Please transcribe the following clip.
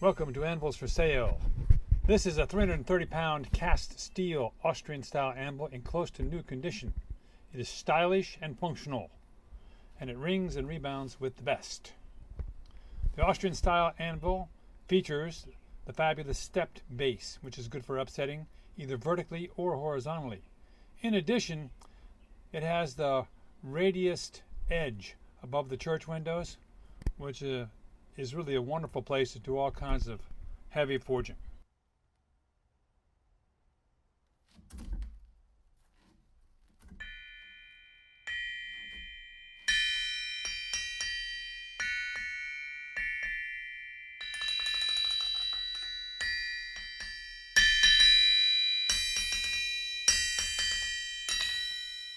Welcome to Anvils for Sale. This is a 330-pound cast steel Austrian style anvil in close to new condition. It is stylish and functional, and it rings and rebounds with the best. The Austrian style anvil features the fabulous stepped base, which is good for upsetting either vertically or horizontally. In addition, it has the radiused edge above the church windows, which is really a wonderful place to do all kinds of heavy forging.